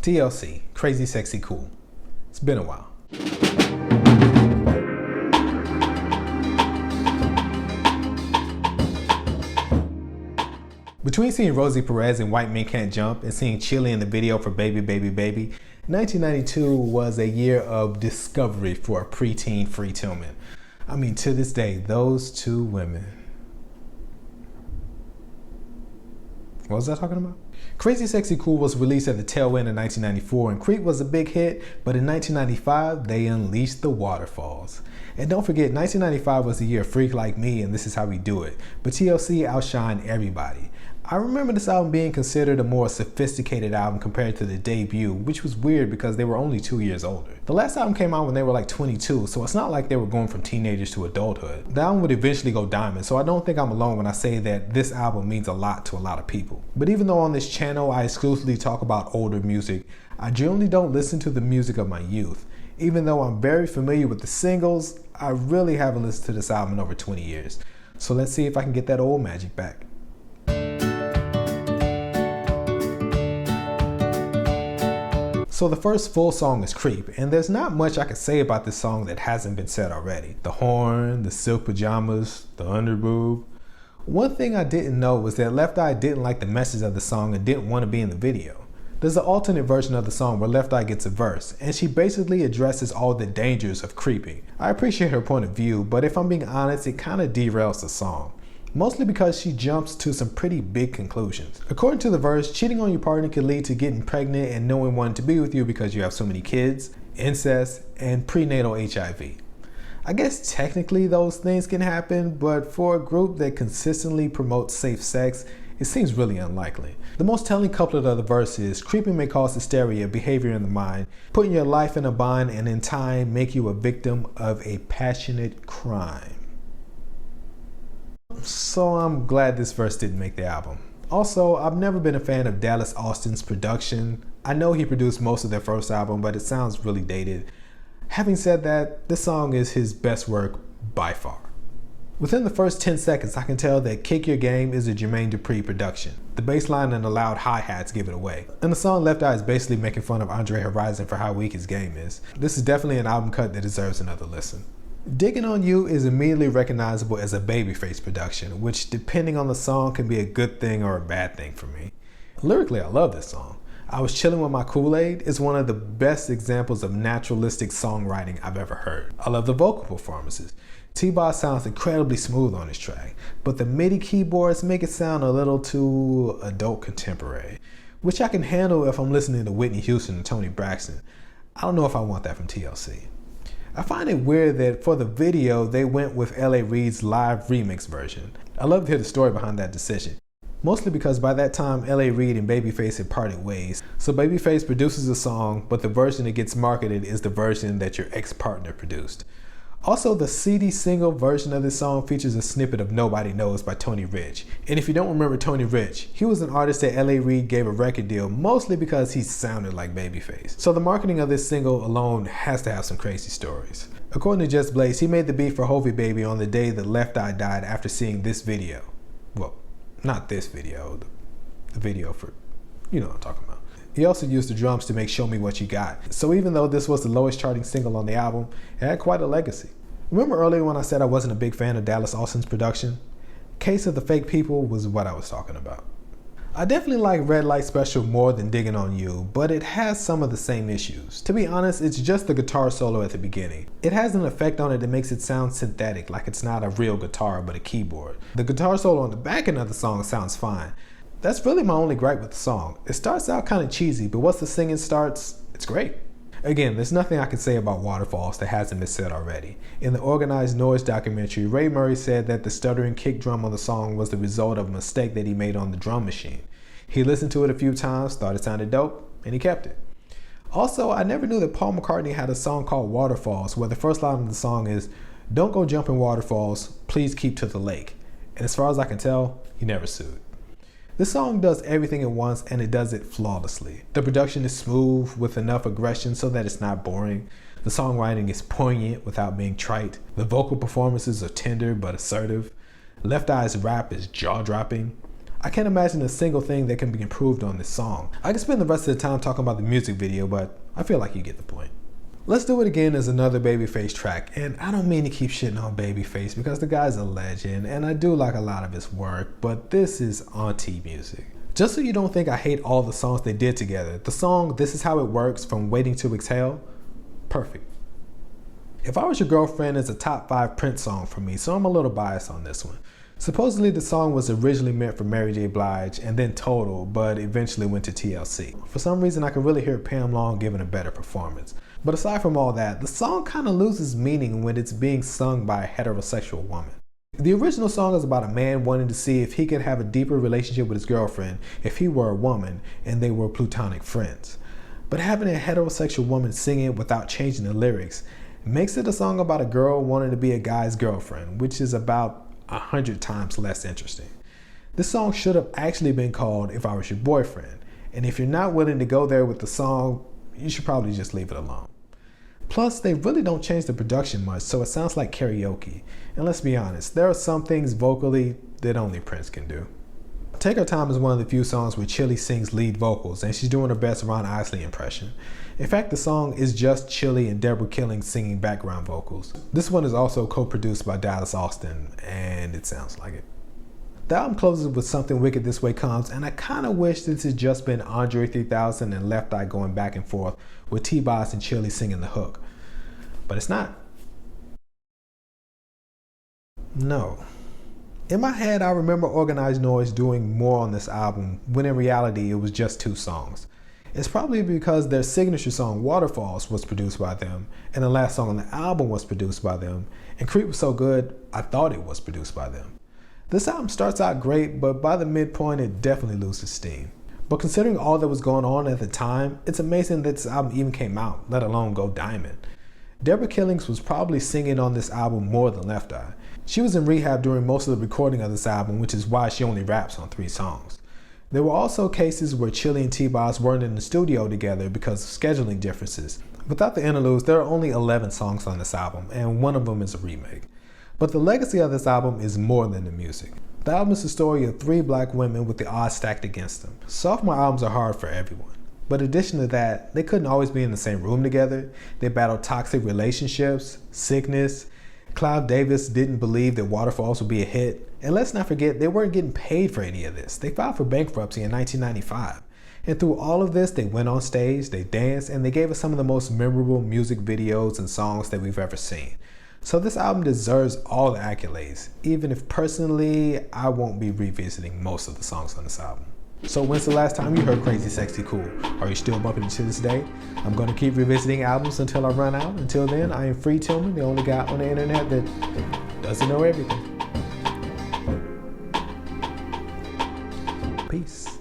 TLC, Crazy Sexy Cool. It's been a while. Between seeing Rosie Perez in White Men Can't Jump and seeing Chili in the video for Baby Baby Baby, 1992 was a year of discovery for a preteen free Tillman. I mean, to this day, those two women. What was I talking about? Crazy Sexy Cool was released at the tail end of 1994, and Creep was a big hit, but in 1995, they unleashed the Waterfalls. And don't forget, 1995 was the year of Freak Like Me, and This Is How We Do It, but TLC outshined everybody. I remember this album being considered a more sophisticated album compared to the debut, which was weird because they were only 2 years older. The last album came out when they were like 22, so it's not like they were going from teenagers to adulthood. The album would eventually go diamond, so I don't think I'm alone when I say that this album means a lot to a lot of people. But even though on this channel I exclusively talk about older music, I generally don't listen to the music of my youth. Even though I'm very familiar with the singles, I really haven't listened to this album in over 20 years. So let's see if I can get that old magic back. So the first full song is Creep, and there's not much I can say about this song that hasn't been said already. The horn, the silk pajamas, the underboob. One thing I didn't know was that Left Eye didn't like the message of the song and didn't want to be in the video. There's an alternate version of the song where Left Eye gets a verse, and she basically addresses all the dangers of creeping. I appreciate her point of view, but if I'm being honest, it kind of derails the song. Mostly because she jumps to some pretty big conclusions. According to the verse, cheating on your partner can lead to getting pregnant and knowing one to be with you because you have so many kids, incest, and prenatal HIV. I guess technically those things can happen, but for a group that consistently promotes safe sex, it seems really unlikely. The most telling couplet of the verse is, creeping may cause hysteria, behavior in the mind, putting your life in a bind, and in time make you a victim of a passionate crime. So I'm glad this verse didn't make the album. Also, I've never been a fan of Dallas Austin's production. I know he produced most of their first album, but it sounds really dated. Having said that, this song is his best work by far. Within the first 10 seconds, I can tell that Kick Your Game is a Jermaine Dupri production. The bass line and the loud hi-hats give it away. And the song Left Eye is basically making fun of Andre Horizon for how weak his game is. This is definitely an album cut that deserves another listen. Digging on You is immediately recognizable as a Babyface production, which depending on the song can be a good thing or a bad thing for me. Lyrically, I love this song. I Was Chilling With My Kool-Aid is one of the best examples of naturalistic songwriting I've ever heard. I love the vocal performances. T-Boz sounds incredibly smooth on this track, but the MIDI keyboards make it sound a little too adult contemporary, which I can handle if I'm listening to Whitney Houston and Toni Braxton. I don't know if I want that from TLC. I find it weird that for the video, they went with L.A. Reid's live remix version. I love to hear the story behind that decision. Mostly because by that time, L.A. Reid and Babyface had parted ways. So Babyface produces a song, but the version that gets marketed is the version that your ex-partner produced. Also, the CD single version of this song features a snippet of Nobody Knows by Tony Rich. And if you don't remember Tony Rich, he was an artist that L.A. Reid gave a record deal mostly because he sounded like Babyface. So the marketing of this single alone has to have some crazy stories. According to Just Blaze, he made the beat for Hovey Baby on the day that Left Eye died after seeing this video. Well, not this video, the video for, you know what I'm talking about. He also used the drums to make Show Me What You Got. So even though this was the lowest charting single on the album, it had quite a legacy. Remember earlier when I said I wasn't a big fan of Dallas Austin's production? Case of the Fake People was what I was talking about. I definitely like Red Light Special more than Digging on You, but it has some of the same issues. To be honest, it's just the guitar solo at the beginning. It has an effect on it that makes it sound synthetic, like it's not a real guitar but a keyboard. The guitar solo on the back end of the song sounds fine. That's really my only gripe with the song. It starts out kind of cheesy, but once the singing starts, it's great. Again, there's nothing I can say about Waterfalls that hasn't been said already. In the Organized Noise documentary, Ray Murray said that the stuttering kick drum on the song was the result of a mistake that he made on the drum machine. He listened to it a few times, thought it sounded dope, and he kept it. Also, I never knew that Paul McCartney had a song called Waterfalls, where the first line of the song is, "Don't go jumping waterfalls, please keep to the lake." And as far as I can tell, he never sued. This song does everything at once and it does it flawlessly. The production is smooth with enough aggression so that it's not boring. The songwriting is poignant without being trite. The vocal performances are tender but assertive. Left Eye's rap is jaw-dropping. I can't imagine a single thing that can be improved on this song. I could spend the rest of the time talking about the music video, but I feel like you get the point. Let's Do It Again is another Babyface track, and I don't mean to keep shitting on Babyface because the guy's a legend and I do like a lot of his work, but this is auntie music. Just so you don't think I hate all the songs they did together, the song This Is How It Works from Waiting to Exhale, perfect. If I Was Your Girlfriend is a top 5 Prince song for me, so I'm a little biased on this one. Supposedly the song was originally meant for Mary J. Blige and then Total, but eventually went to TLC. For some reason I can really hear Pam Long giving a better performance. But aside from all that, the song kind of loses meaning when it's being sung by a heterosexual woman. The original song is about a man wanting to see if he could have a deeper relationship with his girlfriend if he were a woman and they were platonic friends. But having a heterosexual woman sing it without changing the lyrics makes it a song about a girl wanting to be a guy's girlfriend, which is about 100 times less interesting. This song should have actually been called If I Was Your Boyfriend, and if you're not willing to go there with the song, you should probably just leave it alone. Plus, they really don't change the production much, so it sounds like karaoke. And let's be honest, there are some things vocally that only Prince can do. Take Her Time is one of the few songs where Chilli sings lead vocals, and she's doing her best Ron Isley impression. In fact, the song is just Chilli and Deborah Killing singing background vocals. This one is also co-produced by Dallas Austin, and it sounds like it. The album closes with Something Wicked This Way Comes, and I kind of wish this had just been Andre 3000 and Left Eye going back and forth with T-Boz and Chilli singing the hook. But it's not. No. In my head, I remember Organized Noise doing more on this album, when in reality it was just 2 songs. It's probably because their signature song, Waterfalls, was produced by them, and the last song on the album was produced by them, and Creep was so good, I thought it was produced by them. This album starts out great, but by the midpoint, it definitely loses steam. But considering all that was going on at the time, it's amazing that this album even came out, let alone go diamond. Deborah Killings was probably singing on this album more than Left Eye. She was in rehab during most of the recording of this album, which is why she only raps on 3 songs. There were also cases where Chilli and T-Boz weren't in the studio together because of scheduling differences. Without the interludes, there are only 11 songs on this album, and one of them is a remake. But the legacy of this album is more than the music. The album is the story of 3 black women with the odds stacked against them. Sophomore albums are hard for everyone. But in addition to that, they couldn't always be in the same room together. They battled toxic relationships, sickness. Clive Davis didn't believe that Waterfalls would be a hit. And let's not forget, they weren't getting paid for any of this. They filed for bankruptcy in 1995. And through all of this, they went on stage, they danced, and they gave us some of the most memorable music videos and songs that we've ever seen. So this album deserves all the accolades, even if personally, I won't be revisiting most of the songs on this album. So when's the last time you heard Crazy Sexy Cool? Are you still bumping it to this day? I'm going to keep revisiting albums until I run out. Until then, I am Free Tillman, the only guy on the internet that doesn't know everything. Peace.